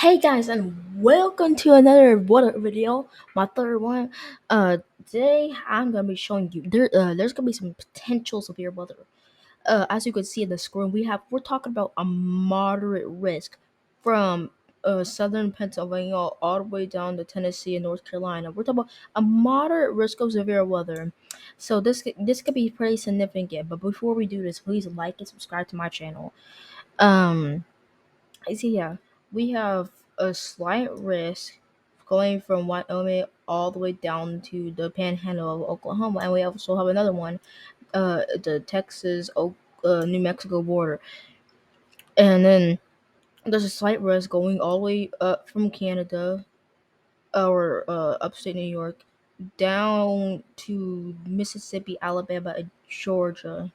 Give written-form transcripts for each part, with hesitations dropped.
Hey guys, and welcome to another water video, my third one. Today I'm gonna be showing you there's gonna be some potential severe weather. As you can see in the screen, we're talking about a moderate risk from southern Pennsylvania all the way down to Tennessee and North Carolina. We're talking about a moderate risk of severe weather. So this could be pretty significant. But before we do this, please like and subscribe to my channel. Um. I see, yeah, we have a slight risk going from Wyoming all the way down to the panhandle of Oklahoma, and we also have another one, the New Mexico border, and then there's a slight risk going all the way up from Canada or upstate New York down to Mississippi, Alabama, and Georgia.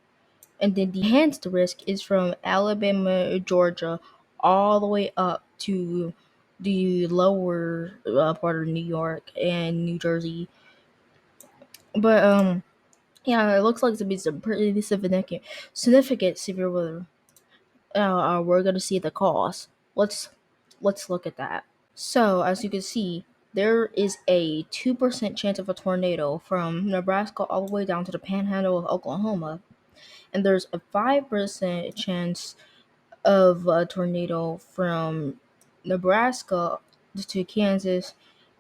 And then the enhanced risk is from Alabama, Georgia, all the way up to the lower part of New York and New Jersey. But yeah, it looks like to be some pretty significant severe weather. We're gonna see the cause. Let's look at that. So as you can see, there is a 2% chance of a tornado from Nebraska all the way down to the panhandle of Oklahoma, and there's a 5% chance of a tornado from Nebraska to Kansas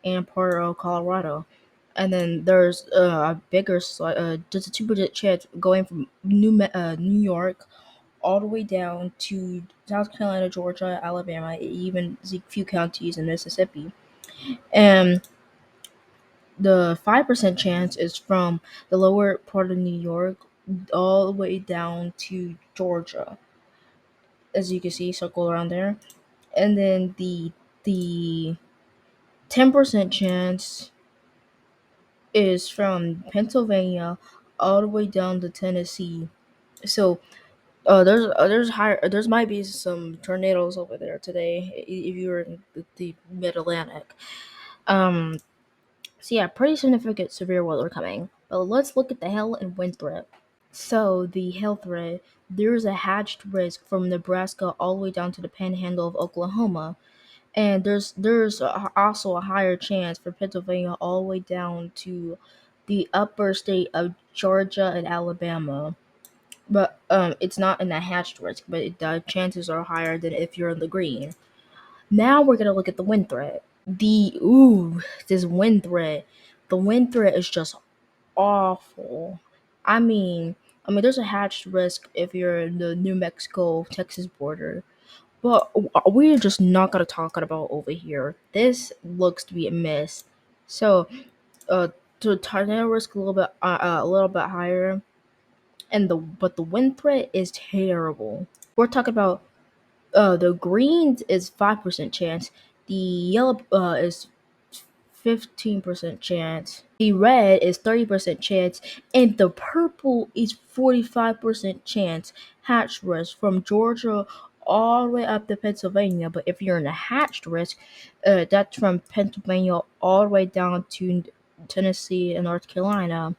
and part of Colorado. And then there's just a 2% chance going from New York all the way down to South Carolina, Georgia, Alabama, even a few counties in Mississippi. And the 5% chance is from the lower part of New York all the way down to Georgia, as you can see, circle around there. And then the 10% chance is from Pennsylvania all the way down to Tennessee. So there's higher there's might be some tornadoes over there today if you're in the Mid Atlantic. Um, so yeah, pretty significant severe weather coming. But let's look at the hail and wind threat. So the hail threat, there's a hatched risk from Nebraska all the way down to the panhandle of Oklahoma, and also a higher chance for Pennsylvania all the way down to the upper state of Georgia and Alabama. But it's not in the hatched risk, but the chances are higher than if you're in the green. Now we're gonna look at the wind threat. This wind threat. The wind threat is just awful. I mean, there's a hatched risk if you're in the New Mexico Texas border, but we're just not gonna talk about over here. This looks to be a miss. So, uh, the tornado risk a little bit higher, and the wind threat is terrible. We're talking about the greens is 5% chance, the yellow is 15% chance, the red is 30% chance, and the purple is 45% chance hatch risk from Georgia all the way up to Pennsylvania. But if you're in a hatched risk, that's from Pennsylvania all the way down to Tennessee and North Carolina.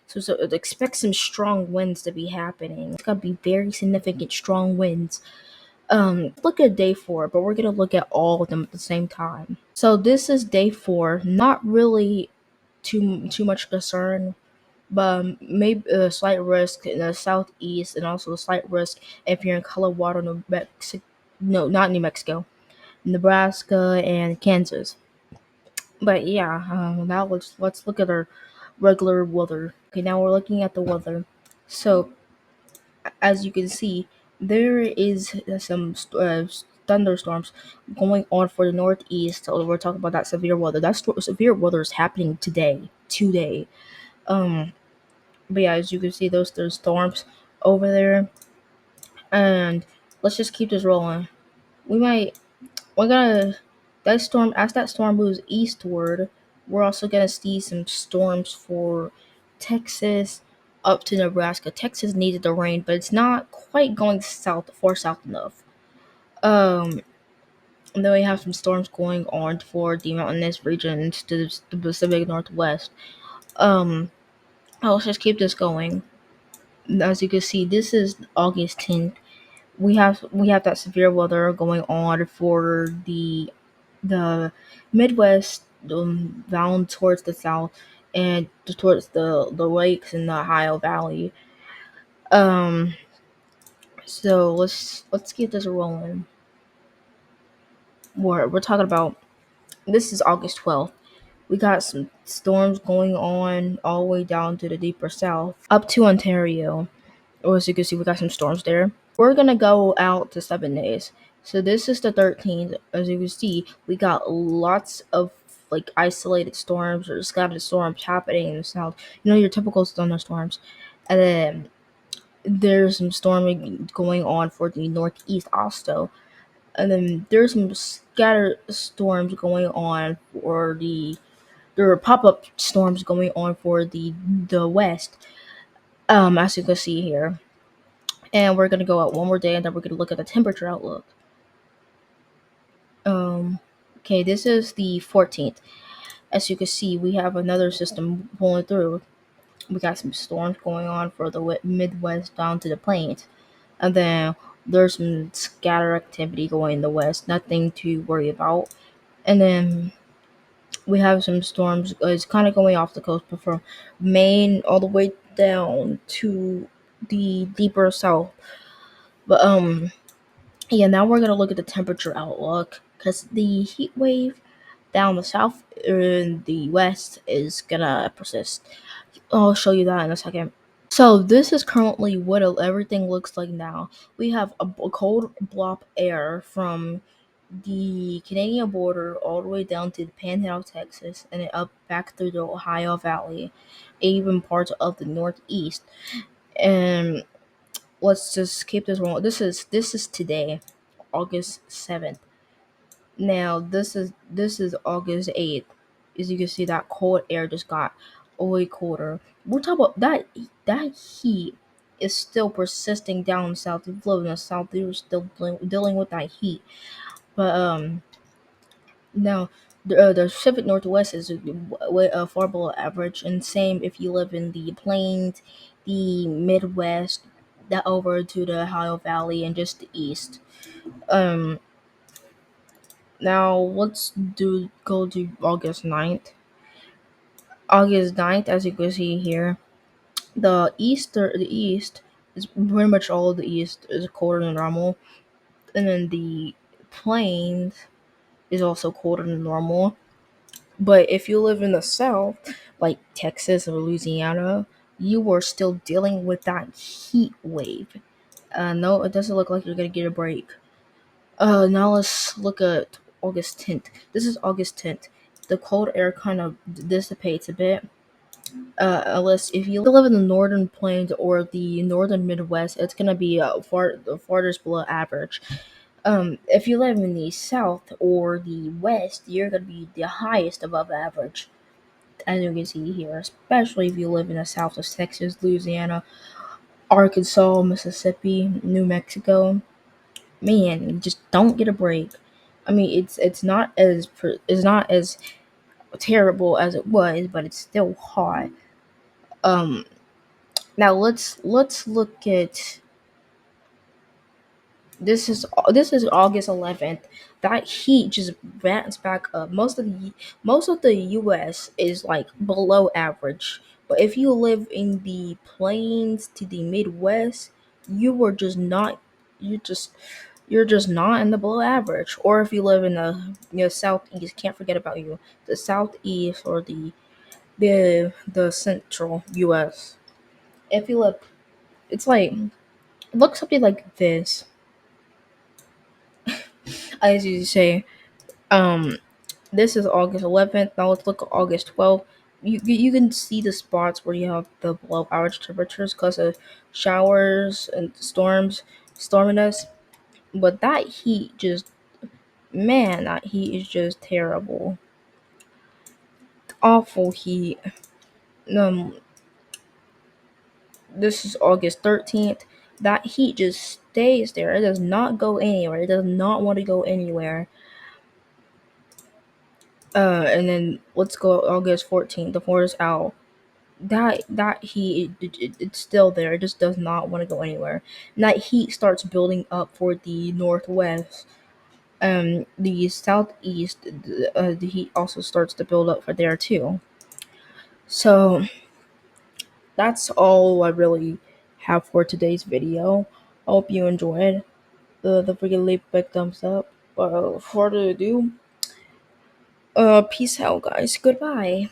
So expect some strong winds to be happening. It's gonna be very significant strong winds. Look at day 4, but we're gonna look at all of them at the same time. So this is day 4. Not really too much concern, but maybe a slight risk in the southeast, and also a slight risk if you're in Colorado, New Mexico. No, not New Mexico, Nebraska and Kansas. But yeah, now let's look at our regular weather. Okay, now we're looking at the weather. So as you can see, there is thunderstorms going on for the northeast. So we're talking about that severe weather. Severe weather is happening today. Um, but yeah, as you can see, there's storms over there, and let's just keep this rolling. We might we're gonna that storm as that storm moves eastward. We're also gonna see some storms for Texas up to Nebraska. Texas needed the rain, but it's not quite going south enough. Um, and then we have some storms going on for the mountainous regions to the Pacific Northwest. Um, let's just keep this going. As you can see, this is August 10th. We have that severe weather going on for the the Midwest, down towards the south, and towards the lakes in the Ohio Valley. Um, so let's keep this rolling. We're talking about, this is August 12th. We got some storms going on all the way down to the deeper south, up to Ontario. Or as you can see, we got some storms there. We're gonna go out to 7 days. So this is the 13th. As you can see, we got lots of like isolated storms or scattered storms happening in the south. You know, your typical thunderstorms. And then there's some storming going on for the northeast also. And then there's some scattered storms going on for there are pop-up storms going on for the west, as you can see here. And we're gonna go out one more day, and then we're gonna look at the temperature outlook. um okay, this is the 14th. As you can see, we have another system pulling through. We got some storms going on for the midwest down to the plains, and then there's some scatter activity going in the west, nothing to worry about. And then we have some storms. It's kind of going off the coast, but from Maine all the way down to the deeper south. But yeah, now we're gonna look at the temperature outlook because the heat wave down the south in the west is gonna persist. I'll show you that in a second. So this is currently what everything looks like now. We have a cold blob air from the Canadian border all the way down to the Panhandle, Texas, and then up back through the Ohio Valley, even parts of the Northeast. And let's just keep this rolling. This is today, August 7th. Now this is August 8th. As you can see, that cold air just got way colder. We're talking about that heat is still persisting down south. If you live in the south, you're still dealing with that heat. But now the Pacific Northwest is way far below average, and same if you live in the plains, the Midwest, that over to the Ohio Valley and just the east. Um, Now let's do go to August 9th. August 9th, as you can see here, the east is pretty much all of the east is colder than normal, and then the plains is also colder than normal. But if you live in the south, like Texas or Louisiana, you are still dealing with that heat wave. No, it doesn't look like you're gonna get a break. Now let's look at August 10th. This is August 10th. The cold air kind of dissipates a bit. Unless if you live in the northern plains or the northern Midwest, it's gonna be the farthest below average. If you live in the south or the west, you're gonna be the highest above average, as you can see here. Especially if you live in the south of Texas, Louisiana, Arkansas, Mississippi, New Mexico. Man, you just don't get a break. I mean, it's not as terrible as it was, but it's still hot. Um, Now let's look at this is August 11th. That heat just ramps back up. Most of the U.S. is like below average, but if you live in the plains to the Midwest, you are just not. You just you're just not in the below average. Or if you live in the southeast, can't forget about you. The southeast or the central U.S. If you live, it's like look something like this. As you say, um, this is August 11th. Now let's look at August 12th. You can see the spots where you have the below average temperatures because of showers and storminess. But that heat just, man, that heat is just terrible. Awful heat. Um, this is August 13th. That heat just stays there. It does not go anywhere. It does not want to go anywhere. And then let's go August 14th. The forest owl. That heat, it's still there. It just does not want to go anywhere. And that heat starts building up for the northwest. The southeast, the heat also starts to build up for there too. So that's all I really have for today's video. I hope you enjoyed. The freaking leave big thumbs up. But further ado, peace out, guys. Goodbye.